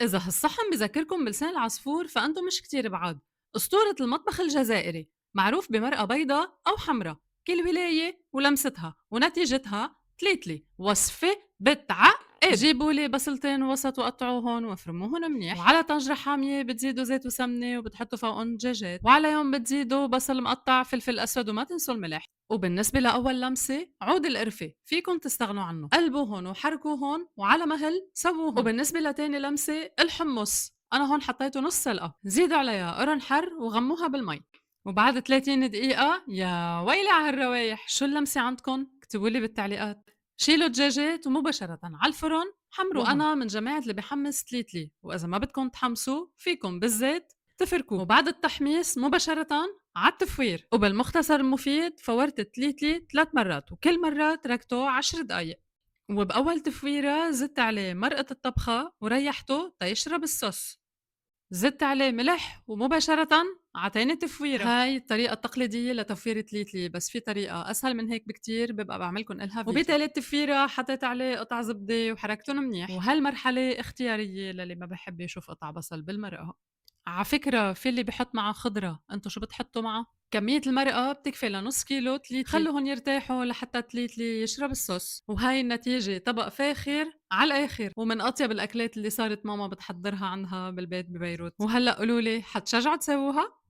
إذا هالصحن بذكركم بلسان العصفور فأنتم مش كتير بعاد. أسطورة المطبخ الجزائري معروف بمرقة بيضة أو حمرا، كل ولاية ولمستها ونتيجتها. تليتلي وصفة بتعقد. جيبوا لي بصلتين وسط وقطعوهن وافرموهن منيح، وعلى طنجرة حامية بتزيدوا زيت وسمنة وبتحطوا فوقهم دجاجات، وعليهم بتزيدوا بصل مقطع، فلفل أسود، وما تنسوا الملح. وبالنسبة لأول لمسة عود القرفة فيكن تستغنوا عنه، قلبوهن وحركوهن وعلى مهل سووهن. وبالنسبة لتاني لمسة الحمص، أنا هون حطيته نص سلقة، زيدوا عليها قرن حر وغموها بالمي. وبعد 30 دقيقة يا ويلي على هالروايح، شو اللمسة عندكن؟ اكتبوا لي بالتعليقات. شيلوا الدجاجات ومباشرة على الفرن حمروهم. وأنا من جماعة اللي بحمس تليتلي، وإذا ما بدكم تحمسوا فيكم بالزيت تفركوه، وبعد التحميص مباشرة على التفوير. وبالمختصر المفيد فورت التليتلي 3 مرات، وكل مرة تركته 10 دقايق، وبأول تفويرة زدت عليه مرقة الطبخة وريحته تيشرب الصوص، زدت عليه ملح ومباشرة عتاني تفويرة. هاي الطريقة التقليدية لتفوير تليتلي، بس في طريقة أسهل من هيك بكتير ببقى بعملكم إلها فيديو. وبتالت تفويرة حطيت عليه قطع زبدة وحركتهم منيح، وهالمرحلة اختيارية للي ما بحب يشوف قطع بصل بالمرقة. على فكرة في اللي بيحط معها خضرة، انتو شو بتحطوا معها؟ كمية المرقة بتكفي لنص كيلو تليتلي، خلوهن يرتاحوا لحتى تليتلي يشرب الصوص، وهاي النتيجة طبق فاخر على الآخر، ومن أطيب الأكلات اللي صارت ماما بتحضرها عندها بالبيت ببيروت. وهلأ قولولي حتشجعوا تسووها؟